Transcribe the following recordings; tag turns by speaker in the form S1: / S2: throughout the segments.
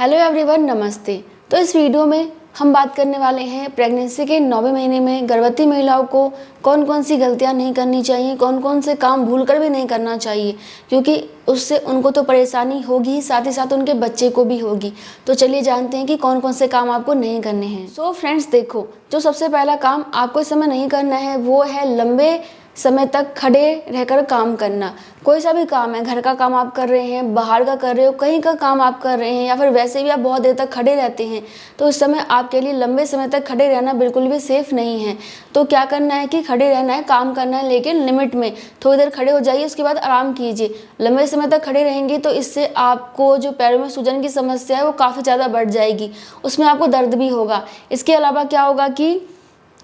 S1: Hello everyone, नमस्ते। तो इस वीडियो में हम बात करने वाले हैं प्रेगनेंसी के 9वें महीने में गर्भवती महिलाओं को कौन कौन सी गलतियां नहीं करनी चाहिए, कौन कौन से काम भूलकर भी नहीं करना चाहिए, क्योंकि उससे उनको तो परेशानी होगी ही, साथ ही साथ उनके बच्चे को भी होगी। तो चलिए जानते हैं कि कौन कौन से काम आपको नहीं करने हैं। सो फ्रेंड्स, देखो, जो सबसे पहला काम आपको इस समय नहीं करना है वो है लंबे समय तक खड़े रहकर काम करना। कोई सा भी काम है, घर का काम आप कर रहे हैं, बाहर का कर रहे हो, कहीं का काम आप कर रहे हैं, या फिर वैसे भी आप बहुत देर तक खड़े रहते हैं, तो इस समय आपके लिए लंबे समय तक खड़े रहना बिल्कुल भी सेफ़ नहीं है। तो क्या करना है कि खड़े रहना है, काम करना है, लेकिन लिमिट में। थोड़ी देर खड़े हो जाइए, उसके बाद आराम कीजिए। लंबे समय तक खड़े रहेंगे तो इससे आपको जो पैरों में सूजन की समस्या है वो काफ़ी ज़्यादा बढ़ जाएगी, उसमें आपको दर्द भी होगा। इसके अलावा क्या होगा कि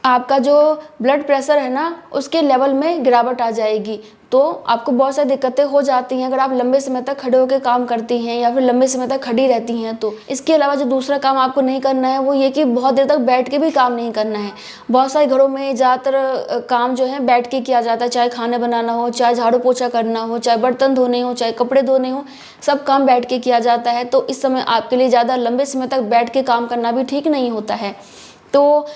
S1: आपका जो ब्लड प्रेशर है ना, उसके लेवल में गिरावट आ जाएगी। तो आपको बहुत सारी दिक्कतें हो जाती हैं अगर आप लंबे समय तक खड़े होकर काम करती हैं या फिर लंबे समय तक खड़ी रहती हैं। तो इसके अलावा जो दूसरा काम आपको नहीं करना है वो ये कि बहुत देर तक बैठ के भी काम नहीं करना है। बहुत सारे घरों में ज़्यादातर काम जो है बैठ के किया जाता है, चाहे खाना बनाना हो, चाहे झाड़ू पोछा करना हो, चाहे बर्तन धोने हो, चाहे कपड़े धोने हो, सब काम बैठ के किया जाता है। तो इस समय आपके लिए ज़्यादा लंबे समय तक बैठ के काम करना भी ठीक नहीं होता है। तो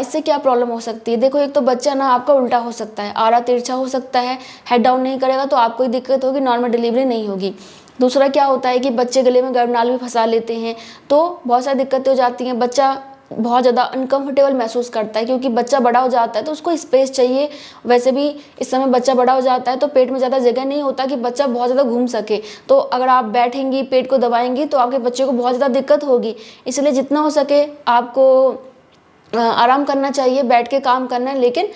S1: इससे क्या प्रॉब्लम हो सकती है? देखो, एक तो बच्चा ना आपका उल्टा हो सकता है, आड़ा तिरछा हो सकता है, हेड डाउन नहीं करेगा तो आपको ही दिक्कत होगी, नॉर्मल डिलीवरी नहीं होगी। दूसरा क्या होता है कि बच्चे गले में गर्भनाल भी फंसा लेते हैं, तो बहुत सारी दिक्कतें हो जाती हैं। बच्चा बहुत ज़्यादा अनकंफर्टेबल महसूस करता है क्योंकि बच्चा बड़ा हो जाता है तो उसको स्पेस चाहिए। वैसे भी इस समय बच्चा बड़ा हो जाता है तो पेट में ज़्यादा जगह नहीं होता कि बच्चा बहुत ज़्यादा घूम सके। तो अगर आप बैठेंगी, पेट को दबाएंगी तो आपके बच्चे को बहुत ज़्यादा दिक्कत होगी। इसलिए जितना हो सके आपको आराम करना चाहिए, बैठ के काम करना है, लेकिन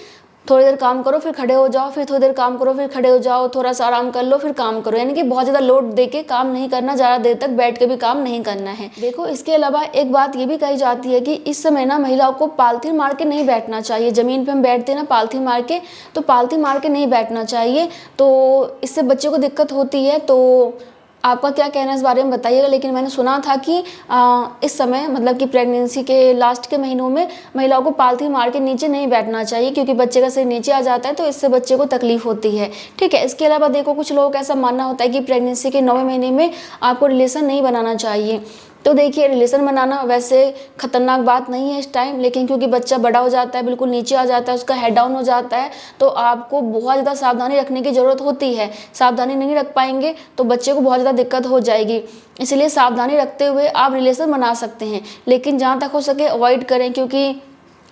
S1: थोड़ी देर काम करो फिर खड़े हो जाओ, फिर थोड़ी देर काम करो फिर खड़े हो जाओ, थोड़ा सा आराम कर लो फिर काम करो। यानी कि बहुत ज़्यादा लोड देके काम नहीं करना, ज़्यादा देर तक बैठ के भी काम नहीं करना है। देखो, इसके अलावा एक बात ये भी कही जाती है कि इस समय ना महिलाओं को पालथी मार के नहीं बैठना चाहिए। ज़मीन पे हम बैठते हैं ना पालथी मार के, तो पालथी मार के नहीं बैठना चाहिए। तो इससे बच्चे को दिक्कत होती है। तो आपका क्या कहना है इस बारे में बताइएगा। लेकिन मैंने सुना था कि इस समय मतलब कि प्रेगनेंसी के लास्ट के महीनों में महिलाओं को पालथी मार के नीचे नहीं बैठना चाहिए, क्योंकि बच्चे का सिर नीचे आ जाता है तो इससे बच्चे को तकलीफ होती है। ठीक है। इसके अलावा देखो, कुछ लोगों का ऐसा मानना होता है कि प्रेगनेंसी के 9वें महीने में आपको रिलेशन नहीं बनाना चाहिए। तो देखिए, रिलेशन बनाना वैसे खतरनाक बात नहीं है इस टाइम, लेकिन क्योंकि बच्चा बड़ा हो जाता है, बिल्कुल नीचे आ जाता है, उसका हेड डाउन हो जाता है, तो आपको बहुत ज़्यादा सावधानी रखने की ज़रूरत होती है। सावधानी नहीं रख पाएंगे तो बच्चे को बहुत ज़्यादा दिक्कत हो जाएगी। इसलिए सावधानी रखते हुए आप रिलेशन बना सकते हैं, लेकिन जहाँ तक हो सके अवॉइड करें, क्योंकि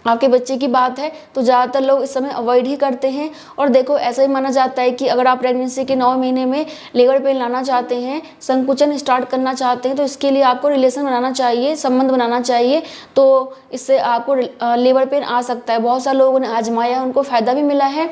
S1: आपके बच्चे की बात है तो ज़्यादातर लोग इस समय अवॉइड ही करते हैं। और देखो, ऐसा ही माना जाता है कि अगर आप प्रेगनेंसी के 9 महीने में लेबर पेन लाना चाहते हैं, संकुचन स्टार्ट करना चाहते हैं, तो इसके लिए आपको रिलेशन बनाना चाहिए, संबंध बनाना चाहिए। तो इससे आपको लेबर पेन आ सकता है। बहुत सारे लोगों ने आजमाया, उनको फ़ायदा भी मिला है।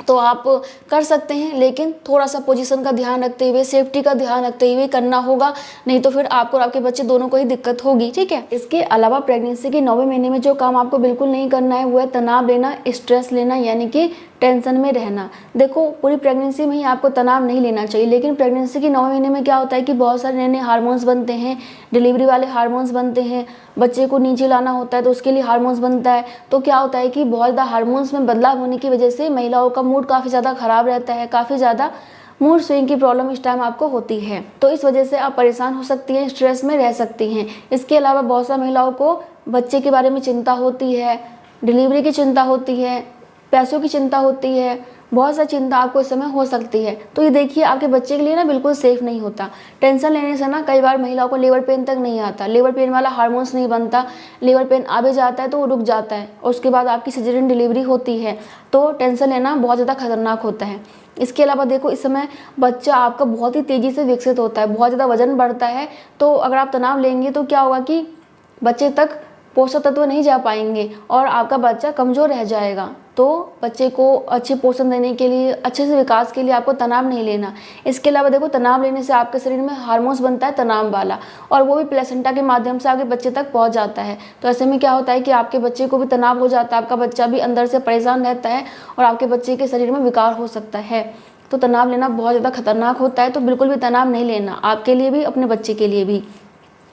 S1: तो आप कर सकते हैं, लेकिन थोड़ा सा पोजीशन का ध्यान रखते हुए, सेफ्टी का ध्यान रखते हुए करना होगा, नहीं तो फिर आपको और आपके बच्चे दोनों को ही दिक्कत होगी। ठीक है। इसके अलावा प्रेगनेंसी के 9वें महीने में जो काम आपको बिल्कुल नहीं करना है वो है तनाव लेना, स्ट्रेस लेना, यानी कि टेंशन में रहना। देखो, पूरी प्रेगनेंसी में ही आपको तनाव नहीं लेना चाहिए, लेकिन प्रेगनेंसी के 9वें महीने में क्या होता है कि बहुत सारे नए नए हार्मोन्स बनते हैं, डिलीवरी वाले हार्मोन्स बनते हैं, बच्चे को नीचे लाना होता है तो उसके लिए हार्मोन्स बनता है। तो क्या होता है कि बहुत ज़्यादा हार्मोन्स में बदलाव होने की वजह से महिलाओं का मूड काफ़ी ज़्यादा ख़राब रहता है, काफ़ी ज़्यादा मूड स्विंग की प्रॉब्लम इस टाइम आपको होती है। तो इस वजह से आप परेशान हो सकती हैं, स्ट्रेस में रह सकती हैं। इसके अलावा बहुत सारी महिलाओं को बच्चे के बारे में चिंता होती है, डिलीवरी की चिंता होती है, पैसों की चिंता होती है, बहुत सारी चिंता आपको इस समय हो सकती है। तो ये देखिए, आपके बच्चे के लिए ना बिल्कुल सेफ़ नहीं होता। टेंशन लेने से ना कई बार महिलाओं को लेबर पेन तक नहीं आता, लेबर पेन वाला हार्मोन्स नहीं बनता, लेबर पेन आ भी जाता है तो वो रुक जाता है और उसके बाद आपकी सिजेरियन डिलीवरी होती है। तो टेंशन लेना बहुत ज़्यादा खतरनाक होता है। इसके अलावा देखो, इस समय बच्चा आपका बहुत ही तेज़ी से विकसित होता है, बहुत ज़्यादा वजन बढ़ता है। तो अगर आप तनाव लेंगे तो क्या होगा कि बच्चे तक पोषक तत्व नहीं जा पाएंगे और आपका बच्चा कमज़ोर रह जाएगा। तो बच्चे को अच्छे पोषण देने के लिए, अच्छे से विकास के लिए आपको तनाव नहीं लेना। इसके अलावा देखो, तनाव लेने से आपके शरीर में हार्मोन्स बनता है तनाव वाला, और वो भी प्लेसेंटा के माध्यम से आपके बच्चे तक पहुंच जाता है। तो ऐसे में क्या होता है कि आपके बच्चे को भी तनाव हो जाता है, आपका बच्चा भी अंदर से परेशान रहता है और आपके बच्चे के शरीर में विकार हो सकता है। तो तनाव लेना बहुत ज़्यादा खतरनाक होता है, तो बिल्कुल भी तनाव नहीं लेना, आपके लिए भी अपने बच्चे के लिए भी।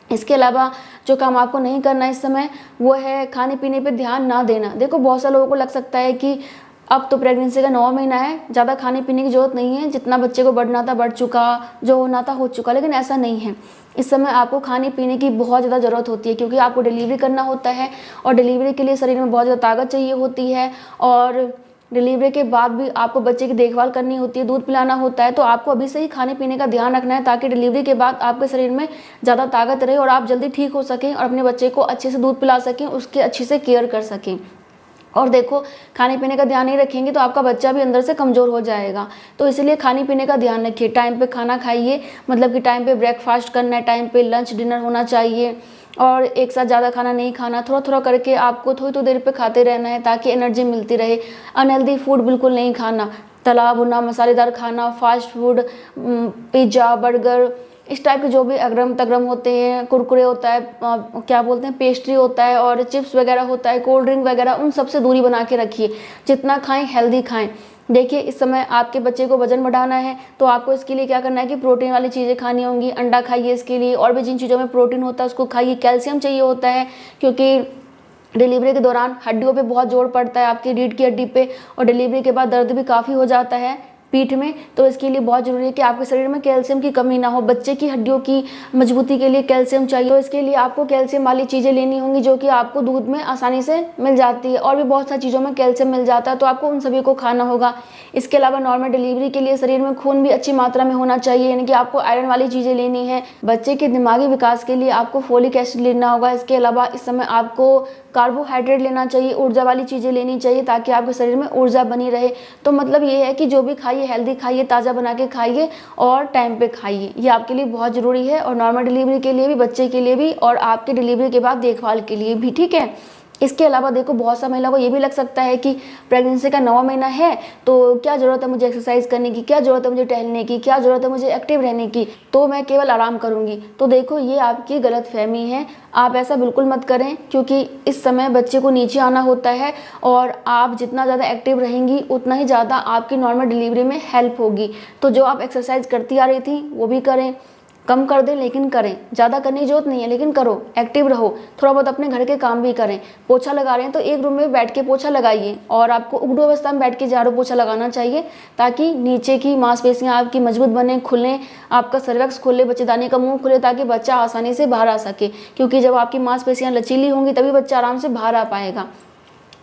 S1: इसके अलावा जो काम आपको नहीं करना इस समय वो है खाने पीने पे ध्यान ना देना। देखो, बहुत सारे लोगों को लग सकता है कि अब तो प्रेगनेंसी का 9वां महीना है, ज़्यादा खाने पीने की ज़रूरत नहीं है, जितना बच्चे को बढ़ना था बढ़ चुका, जो होना था हो चुका, लेकिन ऐसा नहीं है। इस समय आपको खाने पीने की बहुत ज़्यादा ज़रूरत होती है, क्योंकि आपको डिलीवरी करना होता है और डिलीवरी के लिए शरीर में बहुत ज़्यादा ताकत चाहिए होती है, और डिलीवरी के बाद भी आपको बच्चे की देखभाल करनी होती है, दूध पिलाना होता है। तो आपको अभी से ही खाने पीने का ध्यान रखना है, ताकि डिलीवरी के बाद आपके शरीर में ज़्यादा ताकत रहे और आप जल्दी ठीक हो सकें और अपने बच्चे को अच्छे से दूध पिला सकें, उसकी अच्छे से केयर कर सकें। और देखो, खाने पीने का ध्यान नहीं रखेंगे तो आपका बच्चा भी अंदर से कमज़ोर हो जाएगा। तो इसलिए खाने पीने का ध्यान रखिए, टाइम पे खाना खाइए, मतलब कि टाइम पे ब्रेकफास्ट करना है, टाइम पे लंच डिनर होना चाहिए, और एक साथ ज़्यादा खाना नहीं खाना, थोड़ा थोड़ा करके आपको थोड़ी थोड़ी देर पे खाते रहना है, ताकि एनर्जी मिलती रहे। अनहेल्दी फूड बिल्कुल नहीं खाना, तला भुना मसालेदार खाना, फास्ट फूड, पिज़्ज़ा, बर्गर, इस टाइप के जो भी अगरम तगरम होते हैं, कुरकुरे होता है, क्या बोलते हैं, पेस्ट्री होता है, और चिप्स वगैरह होता है, कोल्ड ड्रिंक वगैरह, उन सब से दूरी बना के रखिए। जितना खाएं हेल्दी खाएं। देखिए, इस समय आपके बच्चे को वजन बढ़ाना है, तो आपको इसके लिए क्या करना है कि प्रोटीन वाली चीज़ें खानी होंगी। अंडा खाइए इसके लिए, और भी जिन चीज़ों में प्रोटीन होता है उसको खाइए। कैल्शियम चाहिए होता है, क्योंकि डिलीवरी के दौरान हड्डियों पे बहुत जोर पड़ता है, आपकी रीढ़ की हड्डी पे, और डिलीवरी के बाद दर्द भी काफ़ी हो जाता है पीठ में। तो इसके लिए बहुत ज़रूरी है कि आपके शरीर में कैल्शियम की कमी ना हो। बच्चे की हड्डियों की मजबूती के लिए कैल्शियम चाहिए, तो इसके लिए आपको कैल्शियम वाली चीज़ें लेनी होंगी, जो कि आपको दूध में आसानी से मिल जाती है, और भी बहुत सारी चीज़ों में कैल्शियम मिल जाता है, तो आपको उन सभी को खाना होगा। इसके अलावा नॉर्मल डिलीवरी के लिए शरीर में खून भी अच्छी मात्रा में होना चाहिए, यानी कि आपको आयरन वाली चीज़ें लेनी है। बच्चे के दिमागी विकास के लिए आपको फोलिक एसिड लेना होगा। इसके अलावा इस समय आपको कार्बोहाइड्रेट लेना चाहिए, ऊर्जा वाली चीज़ें लेनी चाहिए, ताकि आपके शरीर में ऊर्जा बनी रहे। तो मतलब ये है कि जो भी खाइए हेल्दी खाइए, ताज़ा बना के खाइए, और टाइम पे खाइए। ये आपके लिए बहुत ज़रूरी है, और नॉर्मल डिलीवरी के लिए भी, बच्चे के लिए भी, और आपके डिलीवरी के बाद देखभाल के लिए भी, ठीक है। इसके अलावा देखो, बहुत सा महिला को ये भी लग सकता है कि प्रेगनेंसी का 9वां महीना है, तो क्या ज़रूरत है मुझे एक्सरसाइज करने की, क्या ज़रूरत है मुझे टहलने की, क्या ज़रूरत है मुझे एक्टिव रहने की, तो मैं केवल आराम करूँगी। तो देखो, ये आपकी गलतफहमी है। आप ऐसा बिल्कुल मत करें, क्योंकि इस समय बच्चे को नीचे आना होता है, और आप जितना ज़्यादा एक्टिव रहेंगी उतना ही ज़्यादा आपकी नॉर्मल डिलीवरी में हेल्प होगी। तो जो आप एक्सरसाइज करती आ रही थी वो भी करें, कम कर दें लेकिन करें, ज़्यादा करने की जरूरत नहीं है, लेकिन करो, एक्टिव रहो। थोड़ा बहुत अपने घर के काम भी करें। पोछा लगा रहे हैं तो एक रूम में बैठ के पोछा लगाइए, और आपको उग्र अवस्था में बैठ के झाड़ू पोछा लगाना चाहिए, ताकि नीचे की मांसपेशियां आपकी मजबूत बने, खुलें, आपका सर्वेक्स खुले, बच्चेदानी का मुंह खुले, ताकि बच्चा आसानी से बाहर आ सके। क्योंकि जब आपकी मांसपेशियां लचीली होंगी तभी बच्चा आराम से बाहर आ पाएगा।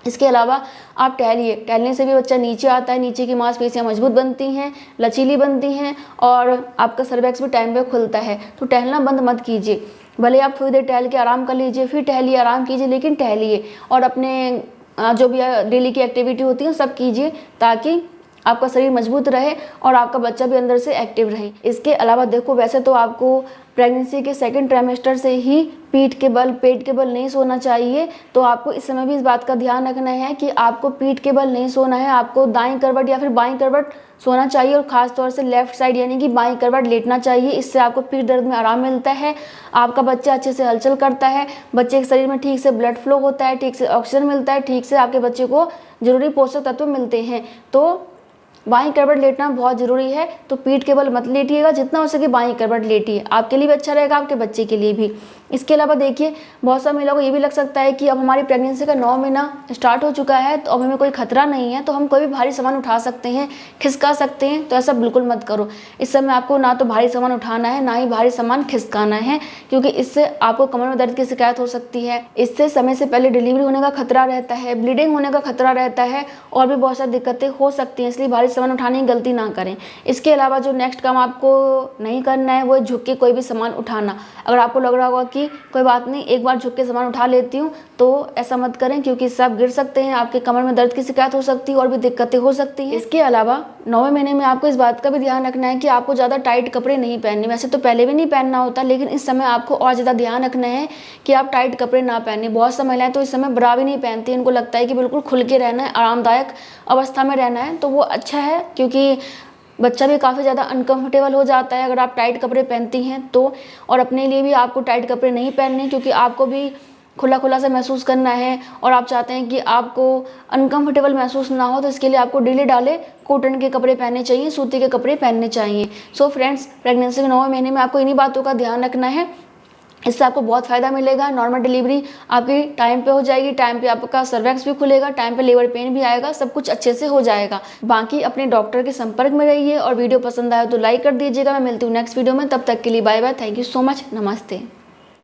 S1: इसके अलावा आप टहलिए, टहलने से भी बच्चा नीचे आता है, नीचे की मांसपेशियां मजबूत बनती हैं, लचीली बनती हैं, और आपका सर्वेक्स भी टाइम पे खुलता है। तो टहलना बंद मत कीजिए। भले आप थोड़ी देर टहल के आराम कर लीजिए, फिर टहलिए, आराम कीजिए, लेकिन टहलिए, और अपने जो भी डेली की एक्टिविटी होती है सब कीजिए, ताकि आपका शरीर मजबूत रहे और आपका बच्चा भी अंदर से एक्टिव रहे। इसके अलावा देखो, वैसे तो आपको प्रेगनेंसी के सेकंड ट्राइमेस्टर से ही पीठ के बल, पेट के बल नहीं सोना चाहिए। तो आपको इस समय भी इस बात का ध्यान रखना है कि आपको पीठ के बल नहीं सोना है, आपको दाईं करवट या फिर बाईं करवट सोना चाहिए, और खास तौर से लेफ्ट साइड यानी कि बाईं करवट लेटना चाहिए। इससे आपको पीठ दर्द में आराम मिलता है, आपका बच्चा अच्छे से हलचल करता है, बच्चे के शरीर में ठीक से ब्लड फ्लो होता है, ठीक से ऑक्सीजन मिलता है, ठीक से आपके बच्चे को जरूरी पोषक तत्व मिलते हैं। तो बाईं करवट लेटना बहुत ज़रूरी है। तो पीठ के बल मत लेटिएगा, जितना हो सके बाईं करवट लेटिए, आपके लिए भी अच्छा रहेगा, आपके बच्चे के लिए भी। इसके अलावा देखिए, बहुत सारी महिलाओं को ये भी लग सकता है कि अब हमारी प्रेगनेंसी का 9वां महीना स्टार्ट हो चुका है, तो अब हमें कोई खतरा नहीं है, तो हम कोई भी भारी सामान उठा सकते हैं, खिसका सकते हैं। तो ऐसा बिल्कुल मत करो। इस समय आपको ना तो भारी सामान उठाना है, ना ही भारी सामान खिसकाना है, क्योंकि इससे आपको कमर में दर्द की शिकायत हो सकती है। इससे समय से पहले डिलीवरी होने का खतरा रहता है, ब्लीडिंग होने का खतरा रहता है, और भी बहुत सारी दिक्कतें हो सकती हैं। इसलिए भारी सामान उठाने की गलती ना करें। इसके अलावा जो नेक्स्ट काम आपको नहीं करना है वो झुक के कोई भी सामान उठाना। अगर आपको लग रहा होगा कि कोई बात नहीं, एक बार झुक के सामान उठा लेती हूँ, तो ऐसा मत करें, क्योंकि इससे आप गिर सकते हैं, आपके कमर में दर्द की शिकायत हो सकती है, और भी दिक्कतें हो सकती हैं। इसके अलावा 9वें महीने में आपको इस बात का भी ध्यान रखना है कि आपको ज़्यादा टाइट कपड़े नहीं पहनने। वैसे तो पहले भी नहीं पहनना होता, लेकिन इस समय आपको और ज़्यादा ध्यान रखना है कि आप टाइट कपड़े ना पहने। बहुत सी महिलाएं तो इस समय ब्रा भी नहीं पहनती, इनको लगता है कि बिल्कुल खुल के रहना है, आरामदायक अवस्था में रहना है। तो वो अच्छा है, क्योंकि बच्चा भी काफ़ी ज़्यादा अनकंफर्टेबल हो जाता है अगर आप टाइट कपड़े पहनती हैं तो। और अपने लिए भी आपको टाइट कपड़े नहीं पहनने, क्योंकि आपको भी खुला खुला सा महसूस करना है, और आप चाहते हैं कि आपको अनकंफर्टेबल महसूस ना हो। तो इसके लिए आपको ढीले ढाले कॉटन के कपड़े पहनने चाहिए, सूती के कपड़े पहनने चाहिए। सो फ्रेंड्स, प्रेगनेंसी के 9वें महीने में आपको इन्हीं बातों का ध्यान रखना है। इससे आपको बहुत फ़ायदा मिलेगा। नॉर्मल डिलीवरी आपकी टाइम पे हो जाएगी, टाइम पे आपका सर्वैक्स भी खुलेगा, टाइम पे लेबर पेन भी आएगा, सब कुछ अच्छे से हो जाएगा। बाकी अपने डॉक्टर के संपर्क में रहिए और वीडियो पसंद आया तो लाइक कर दीजिएगा। मैं मिलती हूँ नेक्स्ट वीडियो में, तब तक के लिए bye bye. Thank you so much. नमस्ते।